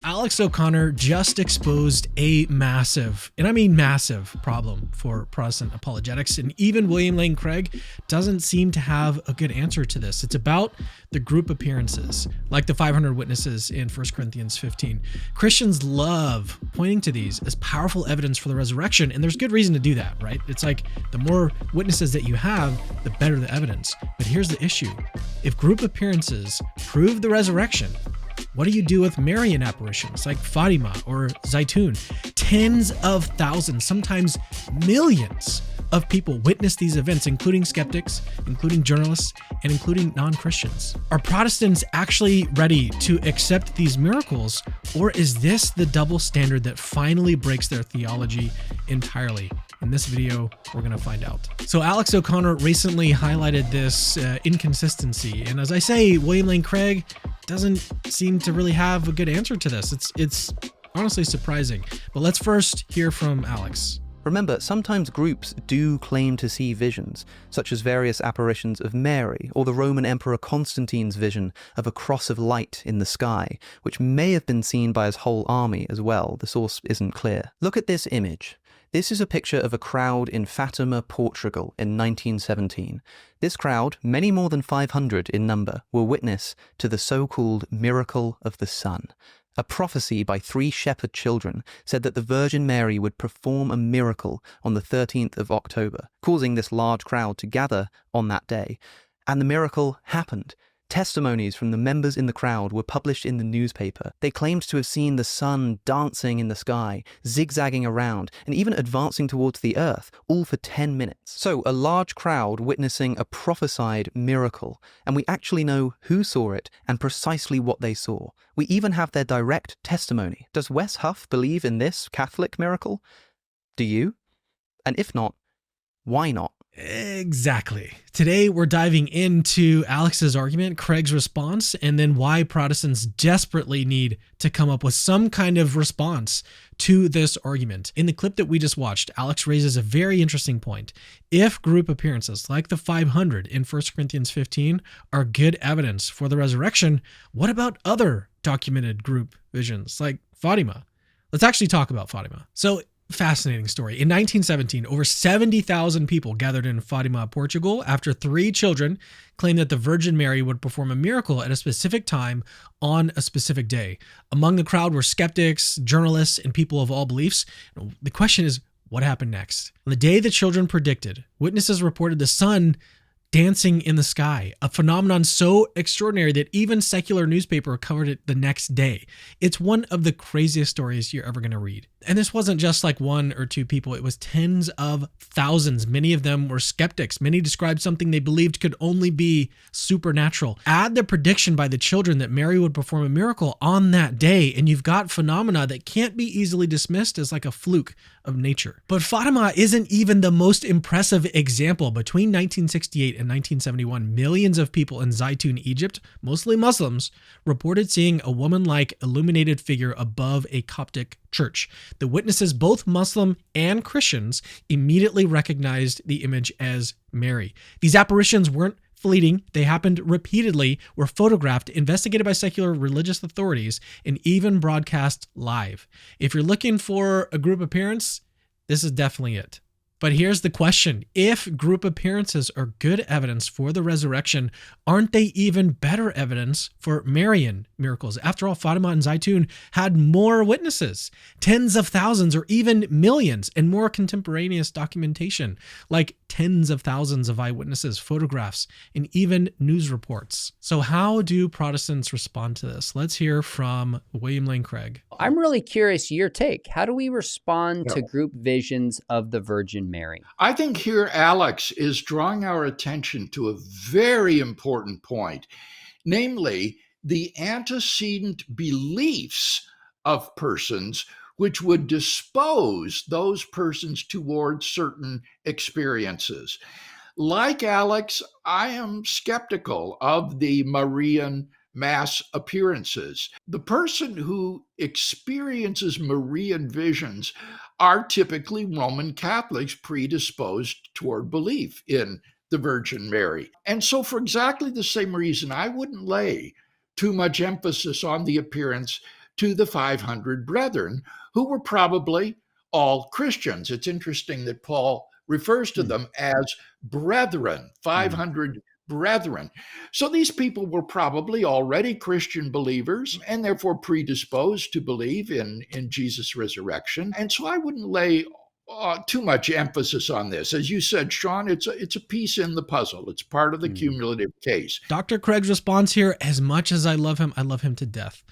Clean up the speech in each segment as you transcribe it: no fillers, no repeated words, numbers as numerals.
Alex O'Connor just exposed a massive, and I mean massive, problem for Protestant apologetics, and even William Lane Craig doesn't seem to have a good answer to this. It's about the group appearances, like the 500 witnesses in 1 Corinthians 15. Christians love pointing to these as powerful evidence for the resurrection, and there's good reason to do that, right? It's like the more witnesses that you have, the better the evidence. But here's the issue. If group appearances prove the resurrection, what do you do with Marian apparitions like Fatima or Zaytoun? Tens of thousands, sometimes millions of people witness these events, including skeptics, including journalists, and including non-Christians. Are Protestants actually ready to accept these miracles, or is this the double standard that finally breaks their theology entirely? In this video, we're going to find out. So Alex O'Connor recently highlighted this inconsistency. And as I say, William Lane Craig doesn't seem to really have a good answer to this. It's honestly surprising. But let's first hear from Alex. Remember, sometimes groups do claim to see visions, such as various apparitions of Mary, or the Roman Emperor Constantine's vision of a cross of light in the sky, which may have been seen by his whole army as well. The source isn't clear. Look at this image. This is a picture of a crowd in Fatima, Portugal in 1917. This crowd, many more than 500 in number, were witness to the so-called miracle of the sun. A prophecy by 3 shepherd children said that the Virgin Mary would perform a miracle on the 13th of October, causing this large crowd to gather on that day. And the miracle happened. Testimonies from the members in the crowd were published in the newspaper. They claimed to have seen the sun dancing in the sky, zigzagging around, and even advancing towards the earth, all for 10 minutes. So, a large crowd witnessing a prophesied miracle, and we actually know who saw it and precisely what they saw. We even have their direct testimony. Does Wes Huff believe in this Catholic miracle? Do you? And if not, why not? Exactly. Today, we're diving into Alex's argument, Craig's response, and then why Protestants desperately need to come up with some kind of response to this argument. In the clip that we just watched, Alex raises a very interesting point. If group appearances like the 500 in 1 Corinthians 15 are good evidence for the resurrection, what about other documented group visions like Fatima? Let's actually talk about Fatima. So, fascinating story. In 1917, over 70,000 people gathered in Fatima, Portugal, after 3 children claimed that the Virgin Mary would perform a miracle at a specific time on a specific day. Among the crowd were skeptics, journalists, and people of all beliefs. The question is, what happened next? On the day the children predicted, witnesses reported the sun dancing in the sky, a phenomenon so extraordinary that even secular newspaper covered it the next day. It's one of the craziest stories you're ever going to read. And this wasn't just like 1 or 2 people, it was tens of thousands. Many of them were skeptics. Many described something they believed could only be supernatural. Add the prediction by the children that Mary would perform a miracle on that day, and you've got phenomena that can't be easily dismissed as like a fluke of nature. But Fatima isn't even the most impressive example. Between 1968 and 1971, millions of people in Zaytoun, Egypt, mostly Muslims, reported seeing a woman-like illuminated figure above a Coptic church. The witnesses, both Muslim and Christians, immediately recognized the image as Mary. These apparitions weren't fleeting. They happened repeatedly, were photographed, investigated by secular religious authorities, and even broadcast live. If you're looking for a group appearance, this is definitely it. But here's the question. If group appearances are good evidence for the resurrection, aren't they even better evidence for Marian miracles? After all, Fatima and Zaytoun had more witnesses, tens of thousands or even millions, and more contemporaneous documentation, like tens of thousands of eyewitnesses, photographs, and even news reports. So how do Protestants respond to this? Let's hear from William Lane Craig. I'm really curious your take. How do we respond to group visions of the Virgin Mary? I think here Alex is drawing our attention to a very important point, namely the antecedent beliefs of persons which would dispose those persons towards certain experiences. Like Alex, I am skeptical of the Marian mass appearances. The person who experiences Marian visions are typically Roman Catholics predisposed toward belief in the Virgin Mary. And so for exactly the same reason, I wouldn't lay too much emphasis on the appearance to the 500 brethren, who were probably all Christians. It's interesting that Paul refers to them as brethren, 500 brethren. So these people were probably already Christian believers and therefore predisposed to believe in Jesus' resurrection. And so I wouldn't lay too much emphasis on this. As you said, Sean, it's a piece in the puzzle. It's part of the cumulative case. Dr. Craig's response here, as much as I love him to death.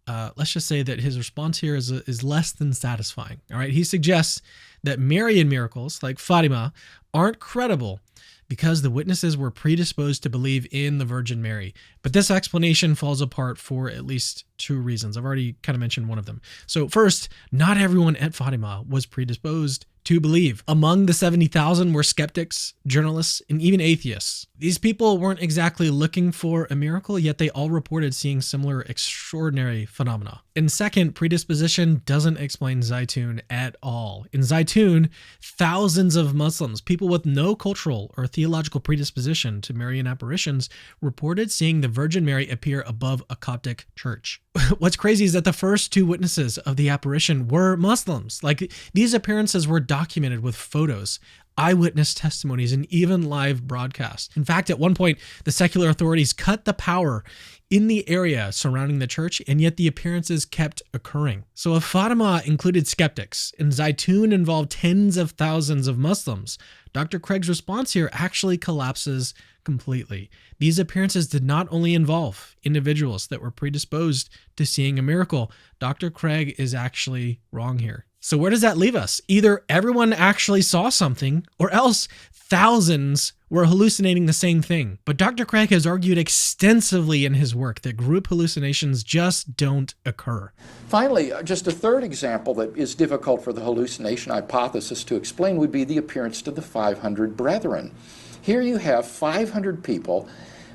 Let's just say that his response here is less than satisfying. All right. He suggests that Marian miracles like Fatima aren't credible because the witnesses were predisposed to believe in the Virgin Mary. But this explanation falls apart for at least two reasons. I've already kind of mentioned one of them. So first, not everyone at Fatima was predisposed to believe. Among the 70,000 were skeptics, journalists, and even atheists. These people weren't exactly looking for a miracle, yet they all reported seeing similar extraordinary phenomena. And second, predisposition doesn't explain Zaytoun at all. In Zaytoun, thousands of Muslims, people with no cultural or theological predisposition to Marian apparitions, reported seeing the Virgin Mary appear above a Coptic church. What's crazy is that the first two witnesses of the apparition were Muslims. Like, these appearances were documented with photos, eyewitness testimonies, and even live broadcasts. In fact, at one point, the secular authorities cut the power in the area surrounding the church, and yet the appearances kept occurring. So if Fatima included skeptics and Zaytoun involved tens of thousands of Muslims, Dr. Craig's response here actually collapses completely. These appearances did not only involve individuals that were predisposed to seeing a miracle. Dr. Craig is actually wrong here. So where does that leave us? Either everyone actually saw something, or else thousands were hallucinating the same thing. But Dr. Craig has argued extensively in his work that group hallucinations just don't occur. Finally, just a third example that is difficult for the hallucination hypothesis to explain would be the appearance to the 500 brethren. Here you have 500 people,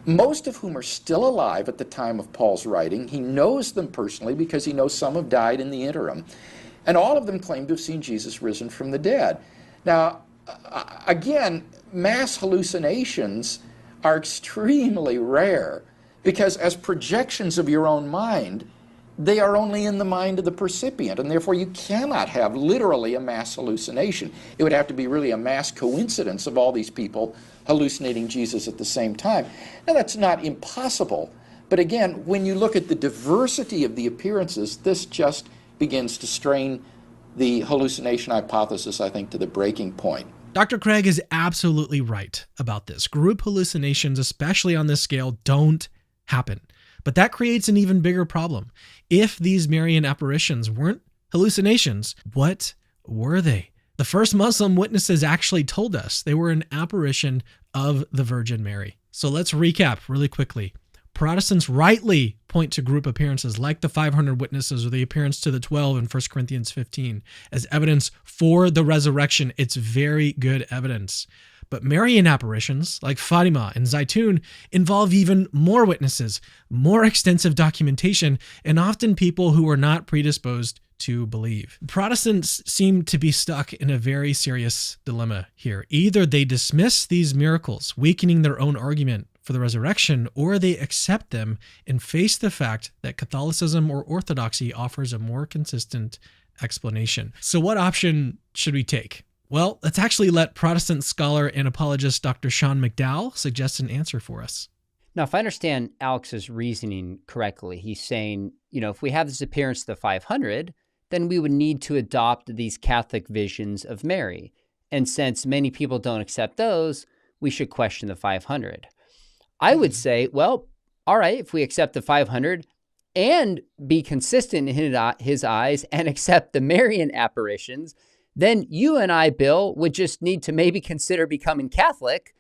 most of whom are still alive at the time of Paul's writing. He knows them personally because he knows some have died in the interim. And all of them claim to have seen Jesus risen from the dead. Now, again, mass hallucinations are extremely rare because as projections of your own mind, they are only in the mind of the percipient, and therefore you cannot have literally a mass hallucination. It would have to be really a mass coincidence of all these people hallucinating Jesus at the same time. Now, that's not impossible, but again, when you look at the diversity of the appearances, this just begins to strain the hallucination hypothesis, I think, to the breaking point. Dr. Craig is absolutely right about this. Group hallucinations, especially on this scale, don't happen. But that creates an even bigger problem. If these Marian apparitions weren't hallucinations, what were they? The first Muslim witnesses actually told us they were an apparition of the Virgin Mary. So let's recap really quickly. Protestants rightly point to group appearances like the 500 witnesses or the appearance to the 12 in 1 Corinthians 15 as evidence for the resurrection. It's very good evidence. But Marian apparitions like Fatima and Zaytoun involve even more witnesses, more extensive documentation, and often people who are not predisposed to believe. Protestants seem to be stuck in a very serious dilemma here. Either they dismiss these miracles, weakening their own argument for the resurrection, or they accept them and face the fact that Catholicism or Orthodoxy offers a more consistent explanation. So what option should we take? Well, let's actually let Protestant scholar and apologist Dr. Sean McDowell suggest an answer for us. Now, if I understand Alex's reasoning correctly, he's saying, if we have this appearance of the 500, then we would need to adopt these Catholic visions of Mary. And since many people don't accept those, we should question the 500. I would say, well, all right, if we accept the 500 and be consistent in his eyes and accept the Marian apparitions, then you and I, Bill, would just need to maybe consider becoming Catholic